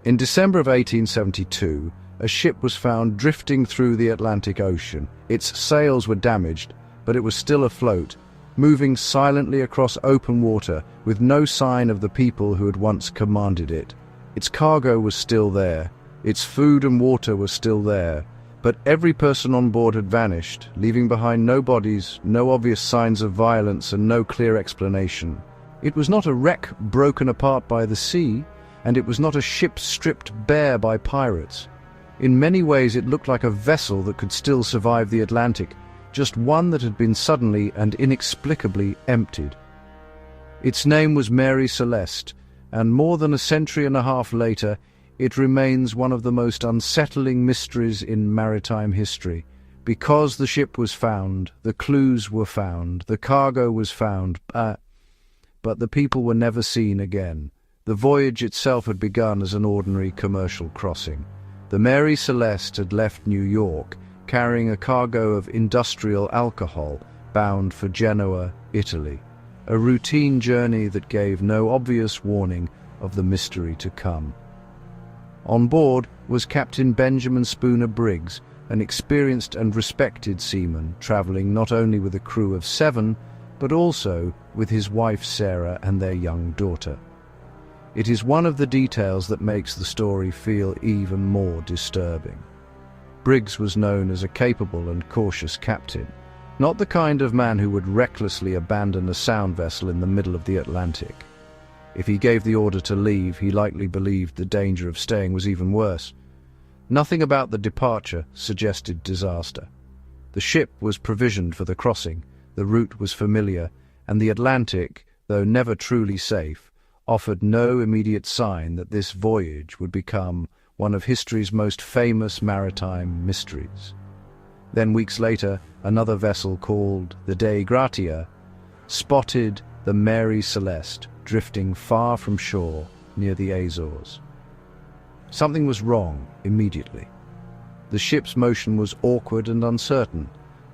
In December of 1872, a ship was found drifting through the Atlantic Ocean. Its sails were damaged, but it was still afloat, moving silently across open water with no sign of the people who had once commanded it. Its cargo was still there, its food and water were still there, but every person on board had vanished, leaving behind no bodies, no obvious signs of violence, and no clear explanation. It was not a wreck broken apart by the sea, and it was not a ship stripped bare by pirates. In many ways it looked like a vessel that could still survive the Atlantic, just one that had been suddenly and inexplicably emptied. Its name was Mary Celeste, and more than a century and a half later, it remains one of the most unsettling mysteries in maritime history. Because the ship was found, the clues were found, the cargo was found, but the people were never seen again. The voyage itself had begun as an ordinary commercial crossing. The Mary Celeste had left New York, carrying a cargo of industrial alcohol, bound for Genoa, Italy. A routine journey that gave no obvious warning of the mystery to come. On board was Captain Benjamin Briggs, an experienced and respected seaman, travelling not only with a crew of 7, but also with his wife Sarah and their young daughter. It is one of the details that makes the story feel even more disturbing. Briggs was known as a capable and cautious captain, not the kind of man who would recklessly abandon a sound vessel in the middle of the Atlantic. If he gave the order to leave, he likely believed the danger of staying was even worse. Nothing about the departure suggested disaster. The ship was provisioned for the crossing, the route was familiar, and the Atlantic, though never truly safe, offered no immediate sign that this voyage would become one of history's most famous maritime mysteries. Then weeks later, another vessel called the Dei Gratia spotted the Mary Celeste drifting far from shore near the Azores. Something was wrong immediately. The ship's motion was awkward and uncertain,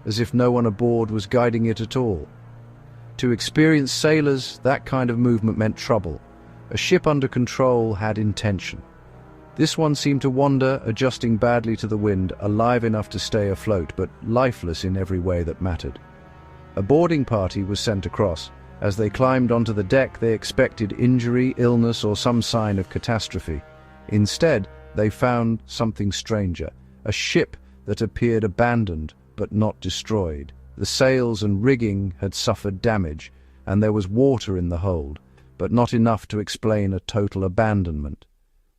as if no one aboard was guiding it at all. To experienced sailors, that kind of movement meant trouble. A ship under control had intention. This one seemed to wander, adjusting badly to the wind, alive enough to stay afloat, but lifeless in every way that mattered. A boarding party was sent across. As they climbed onto the deck, they expected injury, illness, or some sign of catastrophe. Instead, they found something stranger, a ship that appeared abandoned but not destroyed. The sails and rigging had suffered damage, and there was water in the hold, but not enough to explain a total abandonment.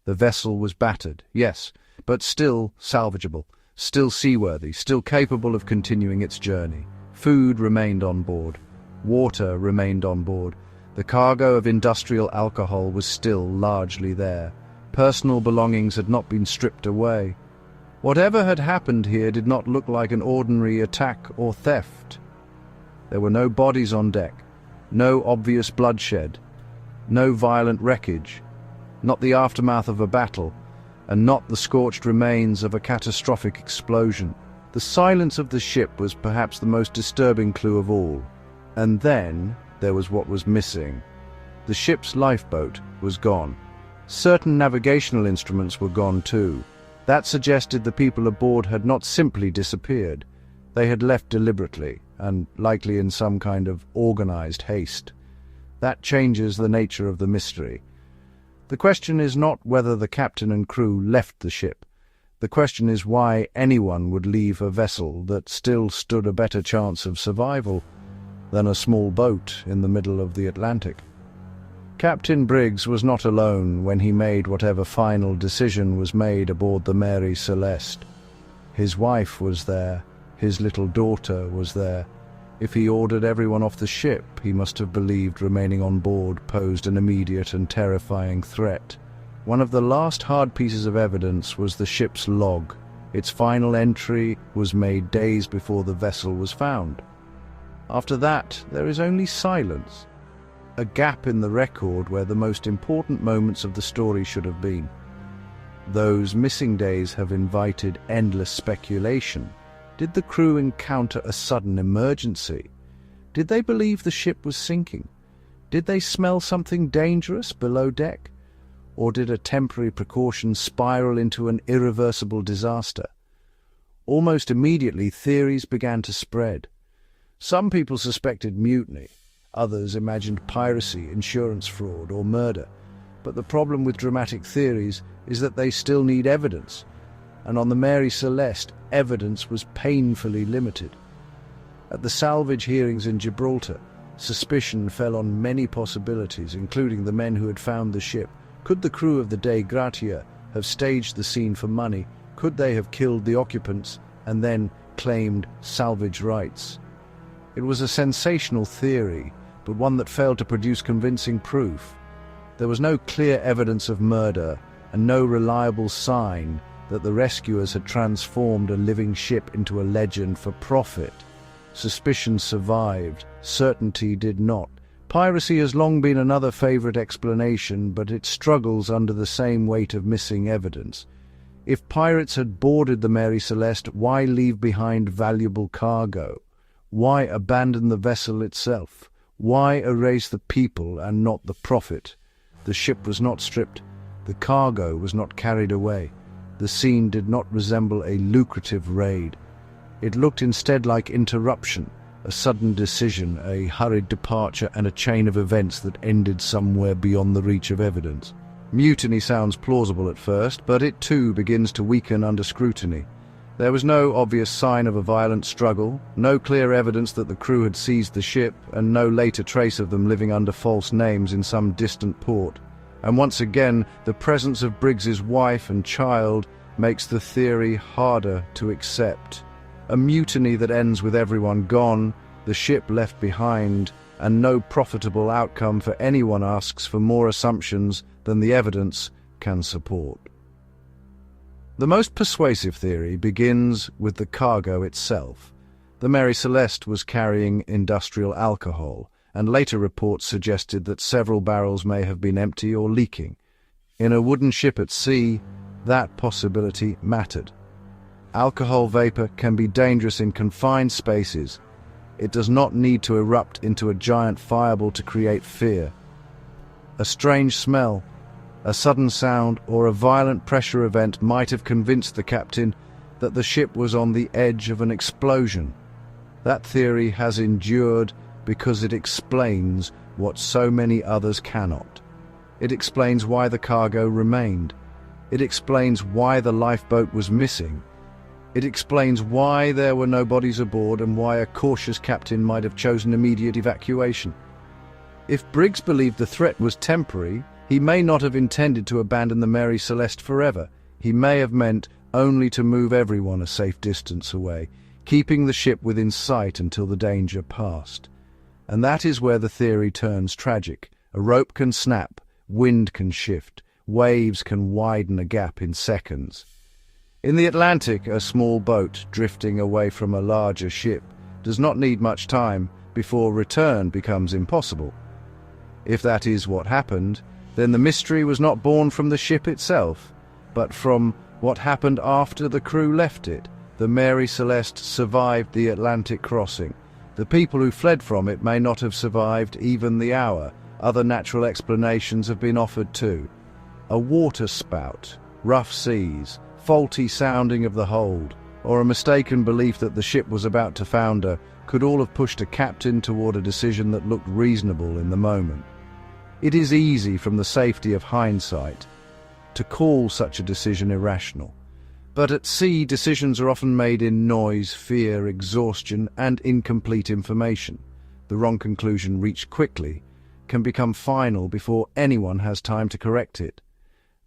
The vessel was battered, yes, but still salvageable, still seaworthy, still capable of continuing its journey. Food remained on board. Water remained on board. The cargo of industrial alcohol was still largely there. Personal belongings had not been stripped away. Whatever had happened here did not look like an ordinary attack or theft. There were no bodies on deck, no obvious bloodshed, no violent wreckage, not the aftermath of a battle, and not the scorched remains of a catastrophic explosion. The silence of the ship was perhaps the most disturbing clue of all. And then there was what was missing. The ship's lifeboat was gone. Certain navigational instruments were gone too. That suggested the people aboard had not simply disappeared. They had left deliberately, and likely in some kind of organized haste. That changes the nature of the mystery. The question is not whether the captain and crew left the ship. The question is why anyone would leave a vessel that still stood a better chance of survival than a small boat in the middle of the Atlantic. Captain Briggs was not alone when he made whatever final decision was made aboard the Mary Celeste. His wife was there, his little daughter was there. If he ordered everyone off the ship, he must have believed remaining on board posed an immediate and terrifying threat. One of the last hard pieces of evidence was the ship's log. Its final entry was made days before the vessel was found. After that, there is only silence, a gap in the record where the most important moments of the story should have been. Those missing days have invited endless speculation. Did the crew encounter a sudden emergency? Did they believe the ship was sinking? Did they smell something dangerous below deck? or did a temporary precaution spiral into an irreversible disaster? Almost immediately, theories began to spread. Some people suspected mutiny, others imagined piracy, insurance fraud, or murder. But the problem with dramatic theories is that they still need evidence, and on the Mary Celeste, evidence was painfully limited. At the salvage hearings in Gibraltar, suspicion fell on many possibilities, including the men who had found the ship. Could the crew of the De Gratia have staged the scene for money? Could they have killed the occupants and then claimed salvage rights? It was a sensational theory, but one that failed to produce convincing proof. There was no clear evidence of murder and no reliable sign that the rescuers had transformed a living ship into a legend for profit. Suspicion survived, certainty did not. Piracy has long been another favorite explanation, but it struggles under the same weight of missing evidence. If pirates had boarded the Mary Celeste, why leave behind valuable cargo? Why abandon the vessel itself? Why erase the people and not the profit? The ship was not stripped. The cargo was not carried away. The scene did not resemble a lucrative raid. It looked instead like interruption, a sudden decision, a hurried departure, and a chain of events that ended somewhere beyond the reach of evidence. Mutiny sounds plausible at first, but it too begins to weaken under scrutiny. There was no obvious sign of a violent struggle, no clear evidence that the crew had seized the ship, and no later trace of them living under false names in some distant port. And once again, the presence of Briggs's wife and child makes the theory harder to accept. A mutiny that ends with everyone gone, the ship left behind, and no profitable outcome for anyone asks for more assumptions than the evidence can support. The most persuasive theory begins with the cargo itself. The Mary Celeste was carrying industrial alcohol, and later reports suggested that several barrels may have been empty or leaking. In a wooden ship at sea, that possibility mattered. Alcohol vapor can be dangerous in confined spaces. It does not need to erupt into a giant fireball to create fear. A strange smell, a sudden sound, or a violent pressure event might have convinced the captain that the ship was on the edge of an explosion. That theory has endured because it explains what so many others cannot. It explains why the cargo remained. It explains why the lifeboat was missing. It explains why there were no bodies aboard and why a cautious captain might have chosen immediate evacuation. If Briggs believed the threat was temporary, he may not have intended to abandon the Mary Celeste forever. He may have meant only to move everyone a safe distance away, keeping the ship within sight until the danger passed. And that is where the theory turns tragic. A rope can snap, wind can shift, waves can widen a gap in seconds. In the Atlantic, a small boat drifting away from a larger ship does not need much time before return becomes impossible. If that is what happened, then the mystery was not born from the ship itself, but from what happened after the crew left it. The Mary Celeste survived the Atlantic crossing. The people who fled from it may not have survived even the hour. Other natural explanations have been offered too. A water spout, rough seas, faulty sounding of the hold, or a mistaken belief that the ship was about to founder could all have pushed a captain toward a decision that looked reasonable in the moment. It is easy from the safety of hindsight to call such a decision irrational. But at sea, decisions are often made in noise, fear, exhaustion, and incomplete information. The wrong conclusion reached quickly can become final before anyone has time to correct it.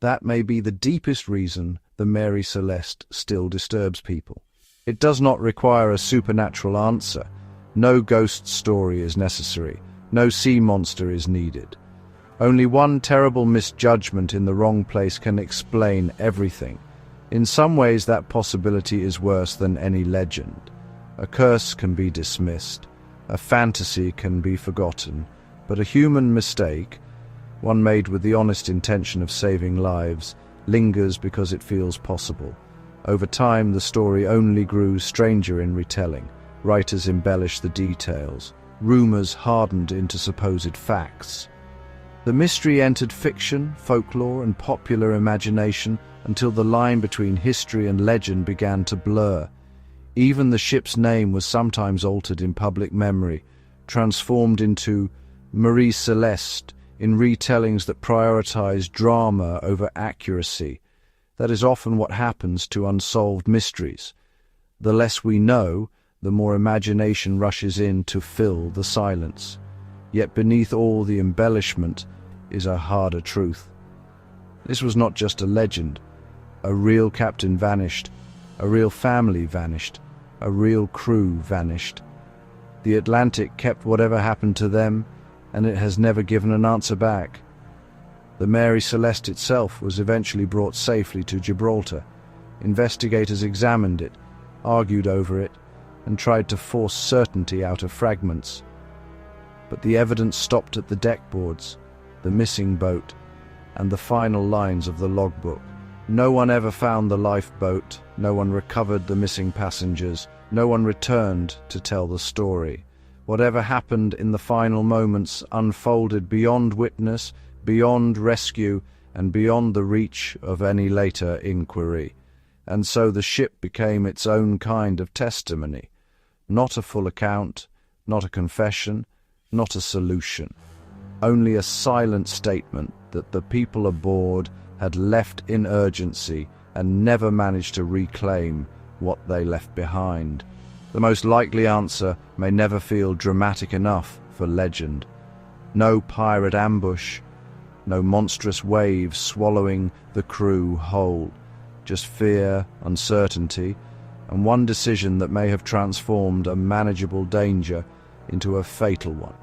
That may be the deepest reason the Mary Celeste still disturbs people. It does not require a supernatural answer. No ghost story is necessary. No sea monster is needed. Only one terrible misjudgment in the wrong place can explain everything. In some ways, that possibility is worse than any legend. A curse can be dismissed. A fantasy can be forgotten. But a human mistake, one made with the honest intention of saving lives, lingers because it feels possible. Over time, the story only grew stranger in retelling. Writers embellished the details. Rumors hardened into supposed facts. The mystery entered fiction, folklore, and popular imagination until the line between history and legend began to blur. Even the ship's name was sometimes altered in public memory, transformed into Mary Celeste in retellings that prioritize drama over accuracy. That is often what happens to unsolved mysteries. The less we know, the more imagination rushes in to fill the silence. Yet beneath all the embellishment is a harder truth. This was not just a legend. A real captain vanished. A real family vanished. A real crew vanished. The Atlantic kept whatever happened to them, and it has never given an answer back. The Mary Celeste itself was eventually brought safely to Gibraltar. Investigators examined it, argued over it, and tried to force certainty out of fragments. But the evidence stopped at the deckboards, the missing boat, and the final lines of the logbook. No one ever found the lifeboat, no one recovered the missing passengers, no one returned to tell the story. Whatever happened in the final moments unfolded beyond witness, beyond rescue, and beyond the reach of any later inquiry. And so the ship became its own kind of testimony. Not a full account, not a confession, not a solution. Only a silent statement that the people aboard had left in urgency and never managed to reclaim what they left behind. The most likely answer may never feel dramatic enough for legend. No pirate ambush, no monstrous waves swallowing the crew whole. Just fear, uncertainty, and one decision that may have transformed a manageable danger into a fatal one.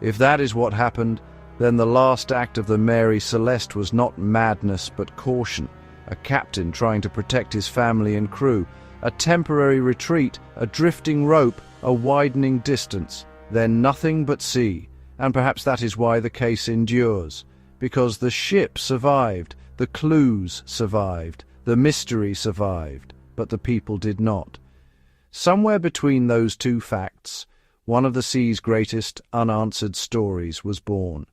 If that is what happened, then the last act of the Mary Celeste was not madness but caution, a captain trying to protect his family and crew, a temporary retreat, a drifting rope, a widening distance, then nothing but sea. And perhaps that is why the case endures, because the ship survived, the clues survived, the mystery survived, but the people did not. Somewhere between those two facts, one of the sea's greatest unanswered stories was born.